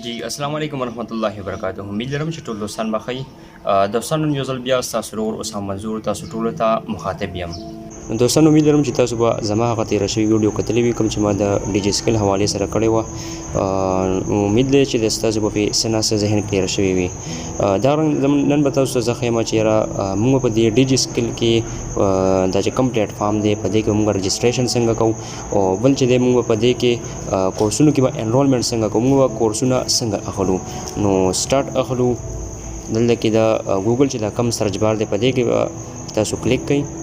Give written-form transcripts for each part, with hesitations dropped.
जी अस्सलाम वालेकुम वरहमतुल्लाहि वबरकातुहू उम्मीद लरम چې ټول دوستان بخی دوستانو یو ځل بیا ستاسو ورور اسامه منظور تاسو ټولو ته مخاطب یم دوستانو امید لرم چې تاسو به زما هغه تېره شوې ویډیو کتلې وي کوم چې ما د ډیجی سکل حوالې سره کړې وه امید دی چې د ستاسو به پرې څه نه څه ذهن کې تېره شوې وي دا نن به تاسو ته زه ښیم چې یاره موږ په دې ډیجی سکل کې دا چې کوم پلیټفارم دی په دې کې موږ رجسټریشن څنګه کوو او بل چې دی موږ په دې کې کورسونو کې به انرولمنټ څنګه کوو موږ به کورسونه څنګه اخلو نو سټارټ اخلو دلته کې د ګوګل چې دا کم سرچ بار دی په دې کې به تاسو کلیک کړئ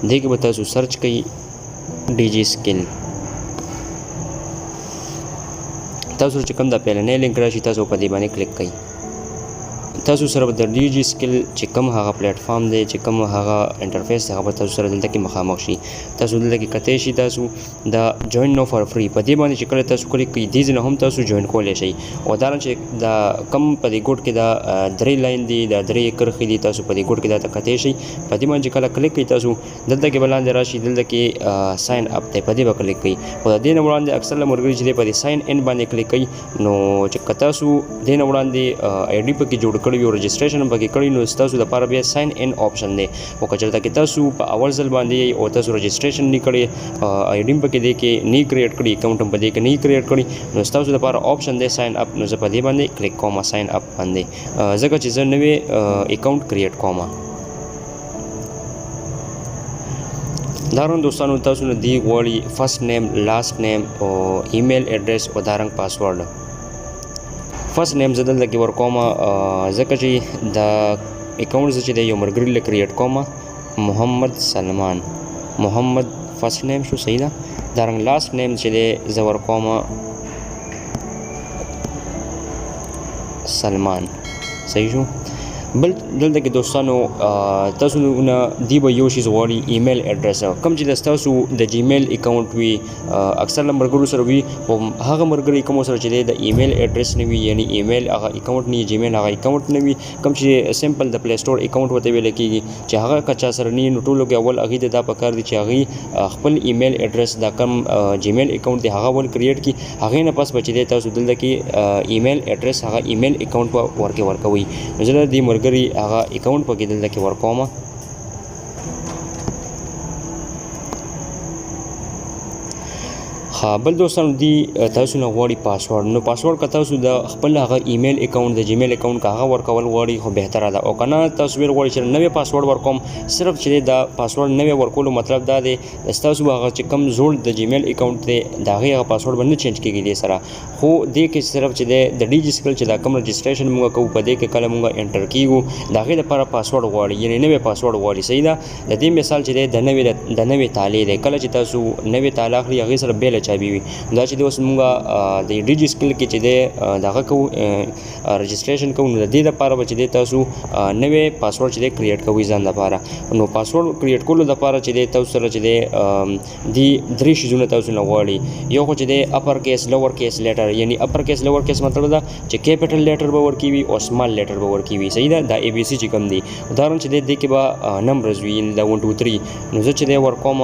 دې کې به تاسو سرچ کړئ ډیجی سکل تاسو چې کوم دا پیلنی لینک راشي تاسو په دې باندې کلیک کړئ تاسو سره به د ډیجی سکل چې کوم هغه پلیټفارم دی چې کوم هغه انټرفیس هغه به تاسو سره دلته کې مخامخ شي تاسو دلته کې کتی شي تاسو دا جوین نو فار فری په دې باندې چې کله تاسو کلیک کړئ دې ځای نه هم تاسو جوین کولی شئ او دا چې دا کم په دې ګوټ کې دا درې لاین دي دا درې کرښې دي تاسو په دې ګوټ کې دا ته کتی شئ په دې باندې چې کله کلیک کړئ تاسو دلته کې به لاندې راشي دلته کې ساین اپ دی په دې به کلیک کړئ خو د دې نه وړاندې اکثر ملګري چې دی په دې ساین ان باندې کلیک کوي نو چې که تاسو دې نه وړاندې آی ډي پکې جوړ کړی وي او رجسټریشن پکې کړی نو ستاسو لپاره بیا ساین ان آپشن دی او که چېرته کې تاسو په اول ځل باندې او تاسو رجسټریشن نه کړی آی ډي پکې دی کې نه کریټ کړی اکاونټ هم په دې کې نه کریټ کړی نو ستاسو لپاره آپشن دی ساین اپ نو زه په دې باندې کلیک کوم ساین اپ باندې ځکه چې زه نوې اکاونټ کریټ کوم دارنګ دوستانو تاسو نه دی غواړي فرست نیم لاست نیم او ایمیل ایډریس او دارنګ پاسورډ فرست نیم زه دلته کې ورکوم ځکه چې د اکاونټ زه چې دی یو ملګري له کریټ کوم محمد سلمان محمد فرست نیم شو صحیح ده دارنګ لاست نیم چې دی زه ورکوم سلمان صحیح شو بل دلته کې دوستانو تاسو نه دی به یو شی غواړي ایمیل ایډریس کوم چې تاسو د جیمیل اکاونټ وي اکثر ملګرو سره وي او هغه ملګري کوم سره چې د ایمیل ایډریس نه وي یعنی ایمیل هغه اکاونټ نه جیمیل هغه اکاونټ نه وي کوم چې سمپل د پلی سٹور اکاونټ وته ویل کېږي چې هغه کچا سره نه نو ټولو کې اول هغه دا پکار دي چې هغه خپل ایمیل ایډریس دا کم جیمیل اکاونټ دی هغه ول کریټ کی هغه نه پس بچی دی تاسو دلته کې ایمیل ایډریس هغه ایمیل اکاونټ ورکوي نو دی ملګري هغه اکاونټ پکې دلته کې ورکوم بل دوستانو دی تاسو نه غواړي پاسورډ نو پاسورډ که تاسو د خپل هغه ایمیل اکاونټ د جیمیل اکاونټ که هغه ورکول غواړي خو بهتره ده او که نه تاسو ویل غواړئ چې نوی پاسورډ ورکوم صرف چې دا پاسورډ نوی ورکولو مطلب دا دی ستاسو هغه چې کم زوړ د جیمیل اکاونټ دی د هغې هغه پاسورډ به نه چینج کېږي دې سره خو دې کې صرف چې دی د ډیجی سکل چې دا کم رجسټریشن موږ کوو په دې کې کله موږ انټر کېږو د هغې لپاره پاسورډ غواړي یعنې نوی پاسورډ غواړي صحیح ده د دې مثال چې دی د نوې تالې دی کله چې تاسو نوې تاله اخلي هغې سره بیله چابي وي دا چې د اوس موږ د ډیجی سکل کې چې دی دغه کوو رجسټریشن کوو نو د دې لپاره به چې دی تاسو نوی پاسورډ چې دی کریټ کوئ ځان لپاره نو پاسورډ کریټ کولو لپاره چې دی تاسو سره چې دی دې درې شیزونه تاسو نه غواړي یو خو چې دی اپر کیس لور کیس لیټر یعنی اپر کیس لور کیس مطلب دا چې کیپټل لیټر به ورکوي او سمال لیټر به ورکوي صحیح ده دا ای بی سی چې کوم دی ادارن چې دی دې کې به نمبرز وي دا 1 2 3 نو زه چې دی ورکوم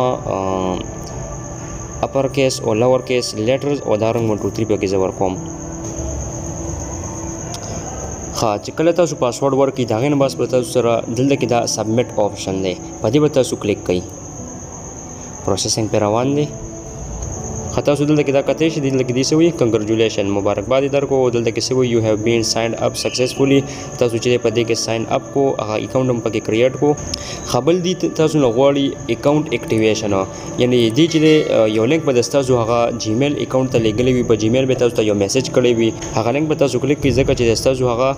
اپر کیس او لور کیس لیټرز او دارنګ 1 2 3 پکې زه ورکوم چې کله تاسو پاسورډ ورکړئ د هغې نه بس به تاسو سره دلته کې دا سبمټ آپشن دی په دې به تاسو کلیک کوئ پروسیسنګ پې روان دی تاسو دلته کې دا کتی شي دلته کې دې څه وایي کنګرجولیشن مبارکباد یې درکو دلته کې څه وایي یو هیو بین ساینډ اپ سکسسفولي تاسو چې په دې کې ساین اپ کو هغه اکاونټ هم پکې کریټ کو خبل دي تاسو نه غواړي اکاونټ اکټیویشن یعنی دې چې یو لینک به تاسو هغه جیمیل اکاونټ ته لګلې وي په جیمیل به تاسو ته یو میسج کړی وي هغه لینک به تاسو کلیک کړئ ځکه چې تاسو هغه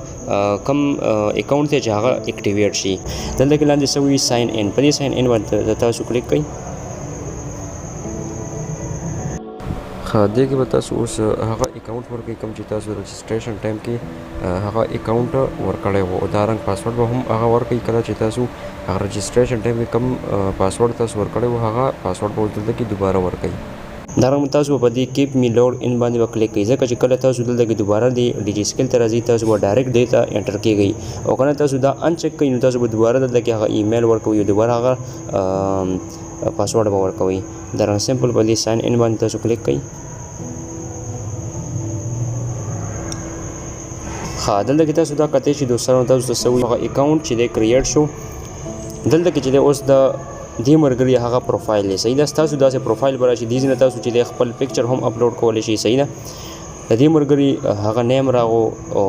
کم اکاونټ ته چې هغه اکټیویټ شي دلته کې لاندې څه وایي ساین ان په دې ساین ان باندې تاسو کلیک کړئ دې کې به تاسو اوس هغه اکاونټ ورکړئ کوم چې تاسو رجسټریشن ټایم کې هغه اکاونټ ورکړی و او دارنګ پاسورډ به هم هغه ورکړئ کله چې تاسو هغه رجسټریشن ټایم کې کوم پاسورډ تاسو ورکړی و هغه پاسورډ به دلته کې دوباره ورکړئ دارنګ تاسو په دې کیپ می لوډ ان باندې وکلیک کړئ ځکه چې کله تاسو دلته کې دوباره د ډیجی سکل ته راځئ تاسو به ډایرکټ دې ته انټر کېږئ او که نه تاسو دا ان چک کړئ نو تاسو به دوباره دلته کې هغه ایمیل ورکوئ دوباره هغه پاسورډ به ورکوئ دارنګ سمپل په دې ساین ان باندې تاسو کلیک کړئ ښه دلته کې تاسو دا کتئ چې دوستانو تاسو ته څه وایي هغه اکاونټ چې دی کریټ شو دلته کې چې دی اوس د دې مرګري هغه پروفایل دی صحیح ده ستاسو داسې پروفایل به راشي دې ځینې تاسو چې دی خپل پکچر هم اپلوډ کولی شي صحیح ده د دې مرګري هغه نیم راغو او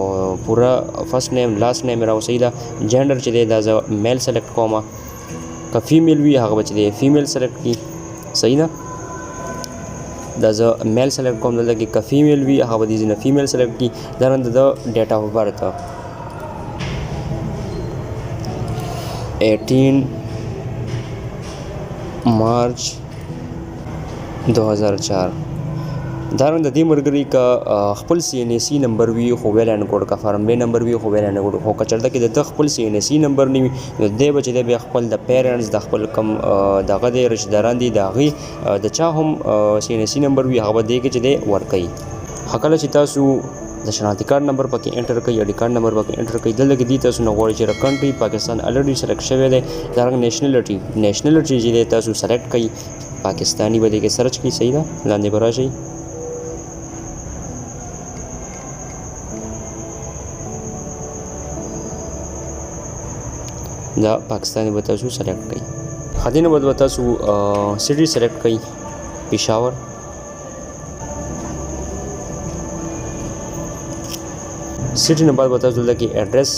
پوره فرست نیم لاست نیم راغو صحیح ده جنډر چې دی دا زه میل سلیکټ کوم که فیمیل وي هغه به چې دی فیمیل سلیکټ کړي صحیح ده دا زه میل سلیکټ کوم دلته کې که فیمیل وي هغه به دې ځینې فیمیل سلیکټ کړي دارنګه د ډیټ اف برث 18 مارچ 2004 دارنګه د دې مرګري کا خپل CNAC نمبر وي خو ویل ان کوډ کا فارم به نمبر وي خو ویل ان کوډ خو کچرته کې د خپل CNAC نمبر نیوي نو دې بچ دې به خپل د پیرنټس د خپل کم دغه د رشتہداران دي داغي د چا هم CNAC نمبر وي هغه دې کې چې دې ورکي حقله چې تاسو د شناختی کارت نمبر پکې انټر کړئ یا ډي کارت نمبر پکې انټر کړئ دلته کې دې تاسو نه غواړئ چې کنټري پاکستان الریډي سلیکټ شوی دی دارنګه نېشنلټي چې تاسو سلیکټ کړئ پاکستانی به دې کې سرچ کړئ صحیح ده لاندې به راشئ دا پاکستانی به تاسو سلیکټ کړئ خدینه به تاسو سټي سلیکټ کړئ پېښور سټي نه بعد به تاسو دلته کې ایډرس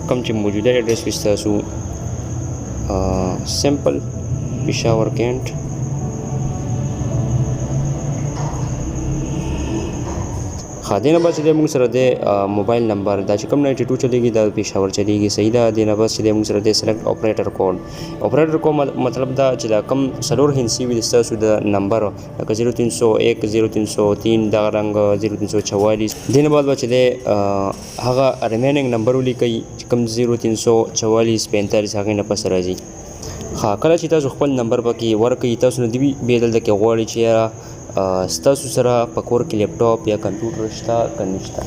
کوم چې موجوده ایډرس وي تاسو سمپل پېښور کینټ خادینه بس دې موږ سره د موبایل نمبر دا چې کوم 92 چلیږي دا پېښور چلیږي صحیح ده دینه بس دې موږ سره د سلیکټ اپریټر کوډ مطلب دا چې دا کم سلور هندسي وي تاسو د نمبر لکه 0301 0303 دا رنګ 0344 دینه بعد چې د هغه ریمیننګ نمبر ولیکي چې کم 0344 45 هغه نه پس راځي ها کله چې تاسو خپل نمبر پکې ورکړئ تاسو نه دی بدل د کې غواړي چې ستاسو سره په کور کې لیپټاپ یا کمپیوټر شته که نشته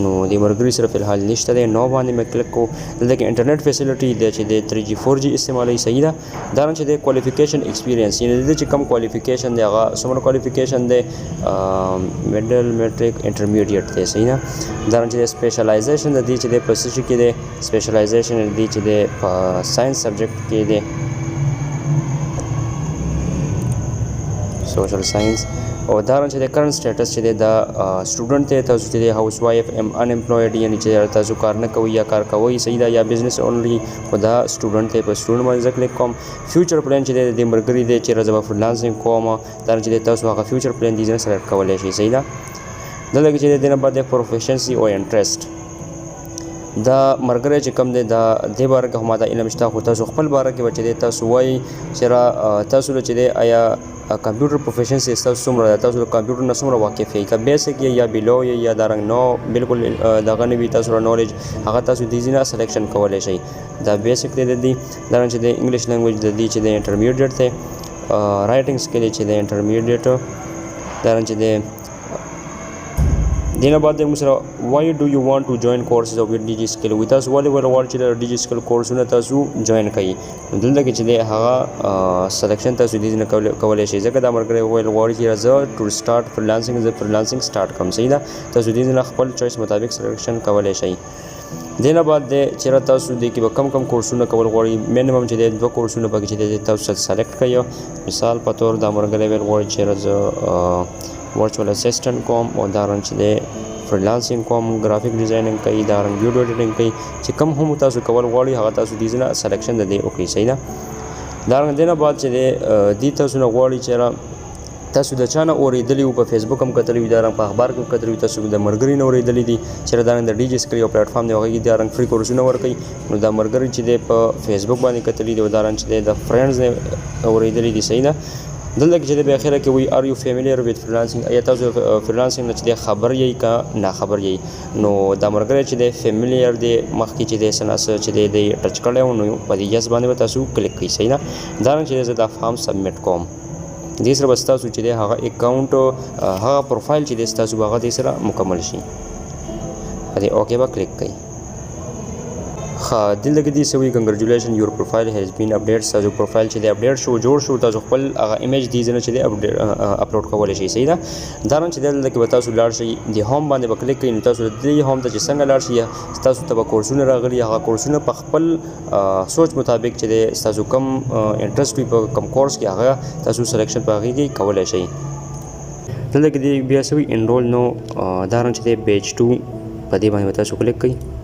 نو د مرګري سره فلحال نشته دی نو باندې مې کلک کو دلته کې انټرنیټ فیسیلیټي دی چې د 3G 4G استعمالوي صحیح ده دا چې د کوالیفیکیشن ایکسپیرینس یعنی د چې کم کوالیفیکیشن دی هغه څومره کوالیفیکیشن دی میډل میټریک انټرمیډیټ دی صحیح ده دا چې د سپیشلایزیشن د دې چې د پروسیس کې دی سپیشلایزیشن د دې چې د ساينس سبجیکټ کې دی سوشل ساينس او دا چې د کرنٹ سټیټس چې د سټوډنټ ته تاسو چې د هاوس وایف ام ان امپلویډ یعنی چې تاسو کار نه کوي یا کار کوي صحیح ده یا بزنس اونلی خدا سټوډنټ ته په سټوډنټ باندې کلیک کوم فیوچر پلان چې د مرګري دی چې راځه فرلانسینګ کوم دا چې تاسو هغه فیوچر پلان دي ځنه سلیکټ کولای شئ صحیح ده دلته چې د دینه بعد پروفیشنسي او انټرست دا مرګره چې کم دی دا د باره کې هم دا علم شته خو تاسو خپل باره کې بچی دی تاسو وایي چې تاسو چې دی آیا کمپیوټر پروفیشنسي تاسو څومره تاسو د کمپیوټر نه څومره واقف یې که بیسک یا بیلو یا دا رنګ نو بالکل دغه نه وي تاسو نالج هغه تاسو د ځینې سلیکشن کولی شئ دا بیسک دی د دې دا رنګ چې د انګلیش لینګویج د دې چې د انټرمیډیټ دی رایټینګ سکل چې د انټرمیډیټ دا رنګ چې د دینه بعد موږ سره why do you want to join courses of DG skill with us ولې غواړئ چې د DG skill کورسونه تاسو جوائن کړئ دلته کې چې د هغه سلیکشن تاسو دې نه کولای شئ ځکه دا مرګره ویل غواړي چې راځه ټو سٹارټ فرلانسینګ سٹارټ کوم صحیح ده تاسو دې نه خپل چويس مطابق سلیکشن کولای شئ دینه بعد د چیرې تاسو د کې کم کورسونه کول غواړئ مینیمم چې د دوه کورسونه پکې چې تاسو سلیکټ کړئ مثال په تور دا مرګره ویل غواړي چې راځه ورچوال اسسټنټ کوم او دا رنګ چې د فرلانسینګ کوم ګرافیک ډیزاینینګ کوي دا رنګ ویډیو ایډیټینګ کوي چې کم هم تاسو کول غواړئ هغه تاسو دې نه سلیکشن د دې وکړئ صحیح ده دا رنګ دینه بعد چې دې تاسو نه غواړئ چې تاسو د چانه اوریدلی په فیسبوک هم کتلی وي دا رنګ په اخبار کې کتلی وي تاسو د مرګري نه اوریدلی دي چې دا رنګ د DG skill یو پلیټ فارم دی هغه دا رنګ فری کورسونه ورکوي نو دا مرګري چې په فیسبوک باندې کتلی دی دا رنګ چې د فرندز نه اوریدلی دي صحیح ده دلته کې چې د اخره کې وی ار یو فیملیئر وذ فرلانسینګ یا تاسو فرلانسینګ نه چې خبر یې کا نه خبر یې نو دا مرګره چې د فیملیئر دی مخکې چې د سناس چې د ټچ کړو نو په دې یس باندې تاسو کلیک کړئ صحیح نه دا چې دا فارم سبمټ کوم دې سره بس تاسو چې د هغه اکاونټ هغه پروفایل چې د تاسو هغه دې سره مکمل شي دې اوکے با کلیک کړئ دلته کې دې سوي کنګریچولیشن یور پروفایل هیز بین اپډیټ تاسو پروفایل چې د اپډیټ شو جوړ شو تاسو خپل هغه ایمیج دې ځنه چې د اپلوډ کولای شئ صحیح ده دا رنګ چې دلته کې تاسو لاړ شئ د هوم باندې به کلیک کړئ نو تاسو د هوم ته چې څنګه لاړ شئ تاسو ته به کورسونه راغلي هغه کورسونه په خپل سوچ مطابق چې تاسو کم انټرست وي په کم کورس کې هغه تاسو سلیکشن په هغه کې کولای شئ دلته کې بیا سوي انرول نو دا رنګ چې د پیج 2 په دې باندې تاسو کلیک کړئ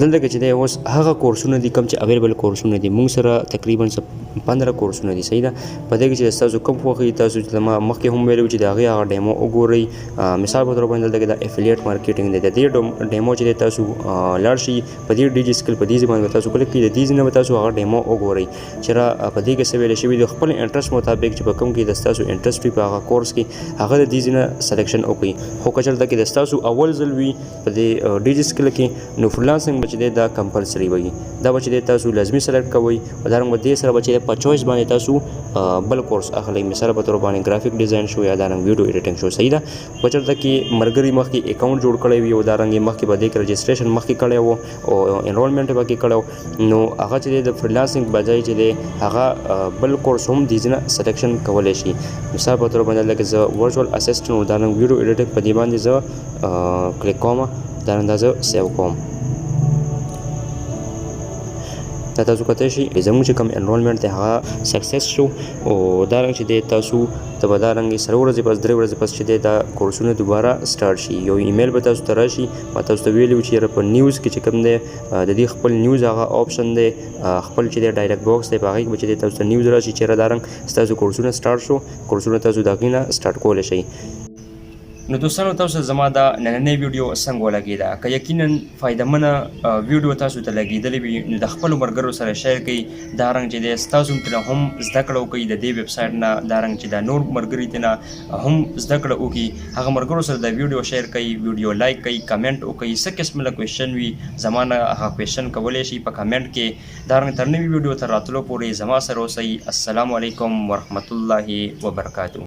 دلته کې چې د اوس هغه کورسونه دي کوم چې اویلیبل کورسونه دي موږ سره تقریبا 15 کورسونه دي صحیح ده په دې کې چې تاسو کوم خوښي تاسو چې مخکې هم ویلو چې دا هغه ډیمو وګورئ مثال په تور باندې دلته کې د افیلیټ مارکیټینګ دی د دې ډیمو چې تاسو لاړ شئ په دې ډیجی سکل په دې باندې تاسو کلیک کړئ د دې نه تاسو هغه ډیمو وګورئ چې را په دې کې څه ویل شوی د خپل انټرست مطابق چې په کوم کې د تاسو انټرست په هغه کورس کې هغه د دې نه سلیکشن وکړئ خو کچلته کې د تاسو اول ځل وي په دې ډیجی سکل کې نو فریلانسینګ چې دا کمپلسری وي دا چې تاسو لازمي سلیکټ کوئ او دا رنګ دې سره چې په چويس باندې تاسو بل کورس اخلي مثال په تور باندې گرافیک ډیزاین شو یا دا رنګ ویډیو ایډیټینګ شو صحیح ده بچلته کې مرګري مخکې اکاونټ جوړ کړی وي او دا رنګ مخکې به د رجسټریشن مخکې کړی وو او انرولمنت به کې کړو نو هغه چې د فریلانسینګ بجای چې هغه بل کورس هم دې نه سلیکشن کولای شي مثال په تور باندې لکه زه ورچوال اسسټنټ او دا رنګ ویډیو ایډیټینګ په دې باندې زه کلیک کوم دا رنګ زه سیو کوم تاسو کته شي زموږ چې کوم انرولمنت ته هغه سکسس شو او دا رنګ چې تاسو ته به دا رنګ سره ورځې پس 3 ورځې پس چې دا کورسونه دوباره سٹارټ شي یو ایمیل به تاسو ته راشي ما تاسو ته ویلو چې په نیوز کې چې کوم دی د دې خپل نیوز هغه آپشن دی خپل چې ډایرکټ باکس دی په هغه کې چې تاسو ته نیوز راشي چې دا رنګ تاسو کورسونه سٹارټ شو کورسونه تاسو دا غینه سٹارټ کولای شئ نو دوستانو تاسو زما دا نننۍ ویډیو څنګه ولګېده که یقینا فایدهمنه ویډیو تاسو ته لګېدلې وي نو د خپلو ملګرو سره شیر کړئ دا رنګ چې دی ستاسو ترې هم زده کړه وکړئ د دې ویبسایټ نه دا رنګ چې دا نور ملګري ترې هم زده کړه وکړي هغه ملګرو سره دا ویډیو شیر کړئ ویډیو لایک کړئ کمنټ وکړئ څه قسمه کوېشن وي زما نه هغه کوېشن کولی شي په کمنټ کې دا رنګ تر نوي ویډیو ته راتلو پورې زما سره اوسئ السلام علیکم ورحمت الله وبرکاتو